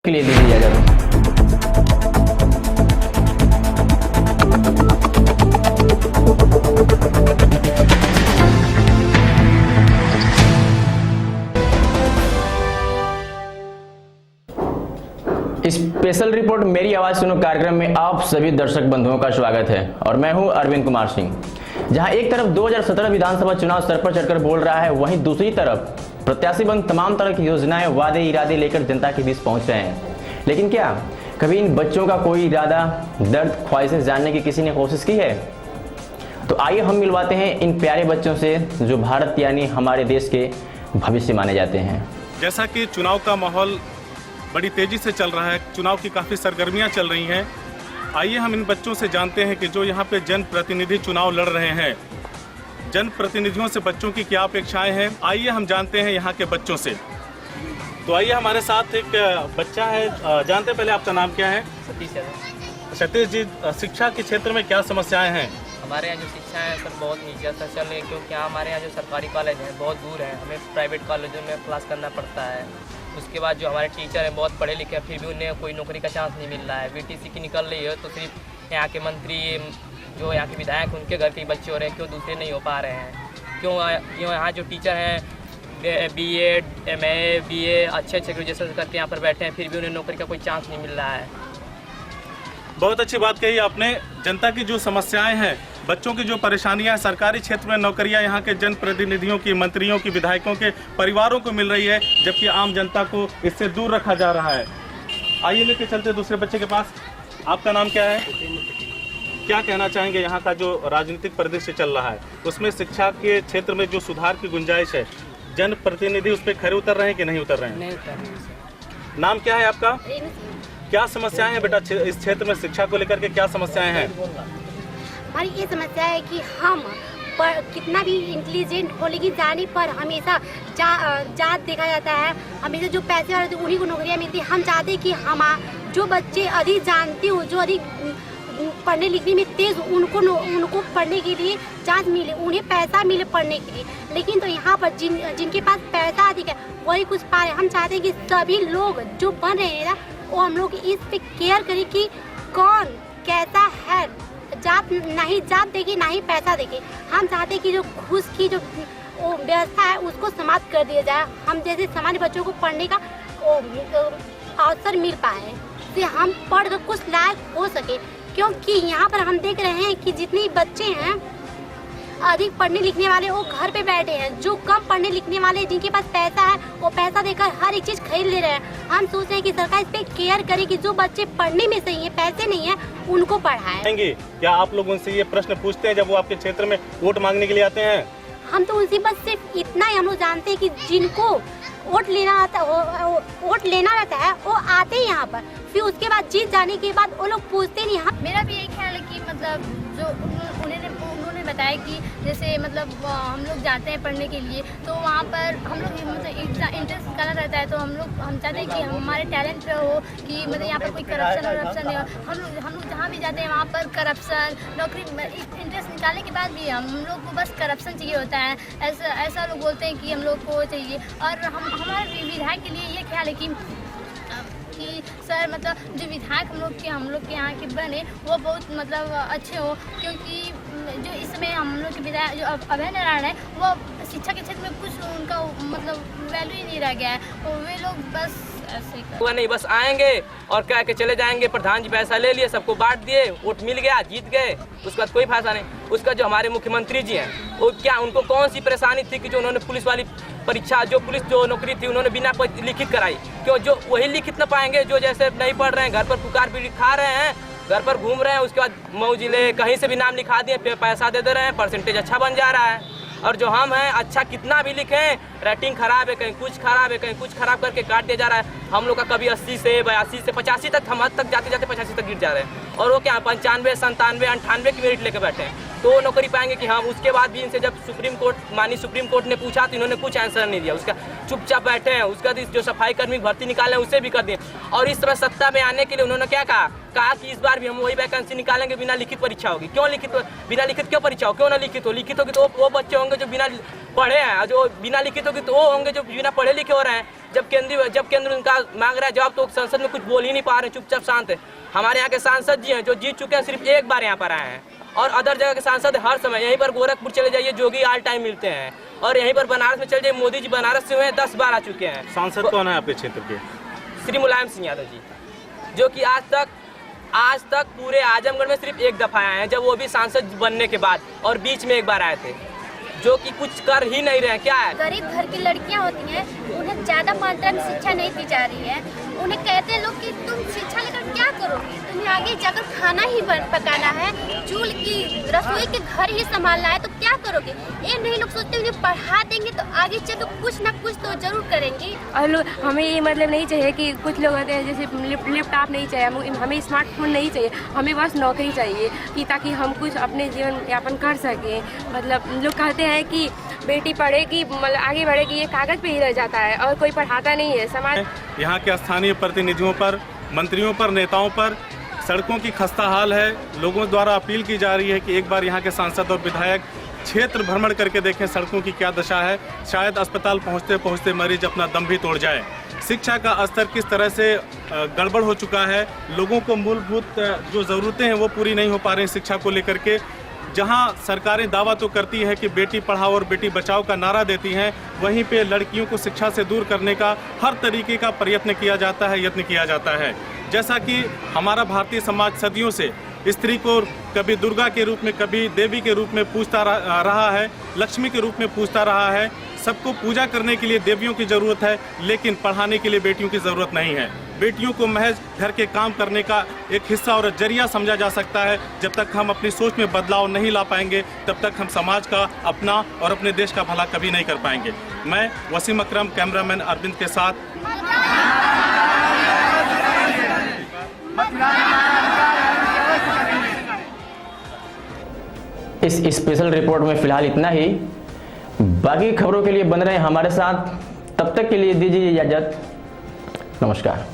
के लिए दीजिए इजाजत। स्पेशल रिपोर्ट मेरी आवाज सुनो कार्यक्रम में आप सभी दर्शक बंधुओं का स्वागत है और मैं हूं अरविंद कुमार सिंह। जहां एक तरफ 2017 विधानसभा चुनाव सर पर चढ़कर बोल रहा है, वहीं दूसरी तरफ प्रत्याशी बंद तमाम तरह की योजनाएं, वादे, इरादे लेकर जनता के बीच पहुंच रहे हैं। लेकिन क्या कभी इन बच्चों का कोई इरादा, दर्द, ख्वाहिशें जानने की किसी ने कोशिश की है? तो आइए हम मिलवाते हैं इन प्यारे बच्चों से जो भारत यानी हमारे देश के भविष्य माने जाते हैं। जैसा कि चुनाव का माहौल बड़ी तेजी से चल रहा है, चुनाव की काफ़ी सरगर्मियां चल रही हैं। आइए हम इन बच्चों से जानते हैं कि जो यहाँ पे जनप्रतिनिधि चुनाव लड़ रहे हैं, जनप्रतिनिधियों से बच्चों की क्या अपेक्षाएं हैं, आइए हम जानते हैं यहाँ के बच्चों से। तो आइए हमारे साथ एक बच्चा है, जानते हैं पहले आपका नाम क्या है? सतीश जी, शिक्षा के क्षेत्र में क्या समस्याएं हैं? हमारे यहाँ जो शिक्षा है सर बहुत नीचे स्तर चल रही है, क्योंकि यहाँ हमारे यहाँ जो सरकारी कॉलेज हैं बहुत दूर है, हमें प्राइवेट कॉलेजों में क्लास करना पड़ता है। उसके बाद जो हमारे टीचर हैं बहुत पढ़े लिखे हैं, फिर भी उन्हें कोई नौकरी का चांस नहीं मिल रहा है। बीटीसी की निकल रही है तो सिर्फ यहाँ के मंत्री, जो यहाँ के विधायक, उनके घर के बच्चे हो रहे हैं, क्यों दूसरे नहीं हो पा रहे हैं? क्यों यहाँ जो टीचर हैं BEd, MA, BA अच्छे ग्रेजुएशन करके यहाँ पर बैठे हैं, फिर भी उन्हें नौकरी का कोई चांस नहीं मिल रहा है। बहुत अच्छी बात कही आपने। जनता की जो समस्याएं हैं, बच्चों की जो परेशानियां हैं, सरकारी क्षेत्र में नौकरियां यहाँ के जनप्रतिनिधियों की, मंत्रियों की, विधायकों के परिवारों को मिल रही है, जबकि आम जनता को इससे दूर रखा जा रहा है। आइए लेके चलते दूसरे बच्चे के पास। आपका नाम क्या है? क्या कहना चाहेंगे यहाँ का जो राजनीतिक परिदृश्य चल रहा है, उसमें शिक्षा के क्षेत्र में जो सुधार की गुंजाइश है, जनप्रतिनिधि उस पर खरे उतर रहे हैं कि नहीं उतर रहे हैं? नहीं उतर रहे हैं। नाम क्या है आपका? क्या समस्याएं हैं बेटा इस क्षेत्र में? शिक्षा को लेकर के क्या समस्याएं हैं? हमारी ये समस्या है कि हम कितना भी इंटेलिजेंट हो, लेकिन जाने पर हमेशा जात देखा जाता है। हमेशा जो पैसे वाले उन्हीं को नौकरियां मिलती है। हम चाहते हैं कि हम जो बच्चे अधिक जानते हो, जो अधिक पढ़ने लिखने में तेज, उनको पढ़ने के लिए चांस मिले, उन्हें पैसा मिले पढ़ने के लिए। लेकिन तो यहाँ पर जिनके पास पैसा अधिक है वही कुछ पा रहे हैं। हम चाहते हैं कि सभी लोग जो बन रहे हैं ना, वो हम लोग इस पे केयर करें कि कौन कैसा है। जात देखे, ना ही पैसा देखे। हम चाहते हैं कि जो घूस की जो व्यवस्था है उसको समाप्त कर दिया जाए। हम जैसे सामान्य बच्चों को पढ़ने का अवसर मिल पाए, कि हम पढ़ कर कुछ लायक हो सके। क्योंकि यहाँ पर हम देख रहे हैं कि जितने बच्चे हैं अधिक पढ़ने लिखने वाले वो घर पे बैठे हैं, जो कम पढ़ने लिखने वाले जिनके पास पैसा है वो पैसा देकर हर एक चीज़ खरीद ले रहे हैं। हम सोच रहे हैं कि सरकार इस पे केयर करे कि जो बच्चे पढ़ने में सही है, पैसे नहीं है, उनको पढ़ाए। क्या आप लोग उनसे ये प्रश्न पूछते हैं जब वो आपके क्षेत्र में वोट मांगने के लिए आते हैं? हम तो उनसे बस सिर्फ इतना ही हम लोग जानते हैं कि जिनको वोट लेना आता है वो आते हैं यहाँ पर, फिर उसके बाद जीत जाने के बाद वो लोग पूछते नहीं। मेरा भी यही ख्याल है कि मतलब जो उन्होंने बताया कि जैसे मतलब हम लोग जाते हैं पढ़ने के लिए, तो वहाँ पर हम लोग मतलब इंटरेस्ट निकालना रहता है। तो हम चाहते हैं कि हमारे टैलेंट पे हो, कि मतलब यहाँ पर कोई करप्शन नहीं हो। हम लोग जहाँ भी जाते हैं वहाँ पर करप्शन, नौकरी, इंटरेस्ट निकालने के बाद भी हम लोग को बस करप्शन चाहिए होता है। ऐसा लोग बोलते हैं कि हम लोग को चाहिए। और हमारे विधायक के लिए ये ख्याल है कि सर मतलब जो विधायक हम लोग के यहाँ के बने वो बहुत मतलब अच्छे हो, क्योंकि जो इसमें हम लोग के विधायक जो अभय नारायण है, वो शिक्षा के क्षेत्र में कुछ उनका मतलब वैल्यू ही नहीं रह गया है। तो वे लोग बस ऐसे हुआ नहीं, बस आएंगे और कह के चले जाएंगे, प्रधान जी पैसा ले लिए, सबको बांट दिए, वोट मिल गया, जीत गए, उसके बाद कोई फायदा नहीं। उसका जो हमारे मुख्यमंत्री जी हैं, वो क्या, उनको कौन सी परेशानी थी कि जो उन्होंने पुलिस वाली परीक्षा, जो पुलिस जो नौकरी थी उन्होंने बिना लिखित कराई? क्यों जो वही लिखित न पाएंगे जो जैसे नहीं पढ़ रहे हैं, घर पर पुकार भी खा रहे हैं, घर पर घूम रहे हैं, उसके बाद मऊ जिले कहीं से भी नाम लिखा दिए, पैसा दे रहे हैं, परसेंटेज अच्छा बन जा रहा है। और जो हम हैं अच्छा कितना भी लिखें, राइटिंग खराब है, कहीं कुछ खराब है, कहीं कुछ खराब करके काट दिया जा रहा है। हम लोग का कभी 80 से 82 से 85 तक, हम हद तक जाते जाते 85 तक गिर जा रहे हैं। और वो क्या 95, 97, 98 की मेरिट लेकर बैठे हैं, तो वो नौकरी पाएंगे कि हम? उसके बाद भी इनसे जब सुप्रीम कोर्ट ने पूछा तो इन्होंने कुछ आंसर नहीं दिया, उसका चुपचाप बैठे हैं। उसका जो सफाई कर्मी भर्ती निकाले उसे भी कर दिए। और इस समय सत्ता में आने के लिए उन्होंने क्या कहा कहा कि इस बार भी हम वही वैकेंसी निकालेंगे, बिना लिखित परीक्षा होगी। क्यों लिखित, बिना लिखित क्यों परीक्षा हो, क्यों ना लिखित हो? लिखित होगी तो वो बच्चे होंगे जो बिना पढ़े हैं, जो बिना लिखित होगी तो वो होंगे जो बिना पढ़े लिखे हो रहे हैं। जब केंद्र उनका मांग रहा है जवाब तो संसद में कुछ बोल ही नहीं पा रहे, चुपचाप शांत है। हमारे यहाँ के सांसद जी हैं जो जीत चुके हैं, सिर्फ एक बार यहाँ पर आए हैं, और अदर जगह के सांसद हर समय यहीं पर गोरखपुर चले जाइए, जोगी ऑल टाइम मिलते हैं, और यहीं पर बनारस में चले जाइए, मोदी जी बनारस से हुए हैं, 10 बार आ चुके हैं। सांसद कौन है आपके क्षेत्र के? श्री मुलायम सिंह यादव जी, जो कि आज तक पूरे आजमगढ़ में सिर्फ एक दफा आए हैं, जब वो भी सांसद बनने के बाद, और बीच में एक बार आए थे, जो कि कुछ कर ही नहीं रहे हैं। क्या है, गरीब घर की लड़कियां होती हैं, उन्हें ज़्यादा मात्रा में शिक्षा नहीं दी जा रही है। उन्हें कहते हैं लोग कि तुम शिक्षा लेकर क्या करोगे, तुम्हें आगे जाकर खाना ही पकाना है, चूल्हे की रसोई के घर ही संभालना है, तो क्या करोगे? ये नहीं लोग सोचते हैं पढ़ा देंगे तो आगे चल कुछ ना कुछ तो जरूर करेंगे। और हमें ये मतलब नहीं चाहिए कि कुछ लोग होते हैं जैसे लैपटॉप नहीं चाहिए, हमें स्मार्टफोन नहीं चाहिए, हमें बस नौकरी चाहिए कि ताकि हम कुछ अपने जीवन यापन कर सकें। मतलब लोग कहते हैं कि बेटी पढ़ेगी मतलब आगे बढ़ेगी, ये कागज़ पे ही रह जाता है और कोई पढ़ाता नहीं है। समाज यहाँ के स्थानीय प्रतिनिधियों पर, मंत्रियों पर, नेताओं पर सड़कों की खस्ता हाल है। लोगों द्वारा अपील की जा रही है कि एक बार यहाँ के सांसद और विधायक क्षेत्र भ्रमण करके देखें सड़कों की क्या दशा है। शायद अस्पताल पहुँचते पहुँचते मरीज अपना दम भी तोड़ जाए। शिक्षा का स्तर किस तरह से गड़बड़ हो चुका है, लोगों को मूलभूत जो ज़रूरतें हैं वो पूरी नहीं हो पा रही शिक्षा को लेकर के। जहां सरकारें दावा तो करती है कि बेटी पढ़ाओ और बेटी बचाओ का नारा देती हैं, वहीं पे लड़कियों को शिक्षा से दूर करने का हर तरीके का प्रयत्न किया जाता है, यत्न किया जाता है। जैसा कि हमारा भारतीय समाज सदियों से स्त्री को कभी दुर्गा के रूप में, कभी देवी के रूप में पूजता रहा है, लक्ष्मी के रूप में पूजता रहा है। सबको पूजा करने के लिए देवियों की ज़रूरत है, लेकिन पढ़ाने के लिए बेटियों की ज़रूरत नहीं है। बेटियों को महज घर के काम करने का एक हिस्सा और जरिया समझा जा सकता है। जब तक हम अपनी सोच में बदलाव नहीं ला पाएंगे, तब तक हम समाज का, अपना और अपने देश का भला कभी नहीं कर पाएंगे। मैं वसीम अकरम, कैमरामैन अरविंद के साथ। इस स्पेशल रिपोर्ट में फिलहाल इतना ही। बाकी खबरों के लिए बन रहे हमारे साथ, तब तक के लिए दीजिए इजाजत। नमस्कार।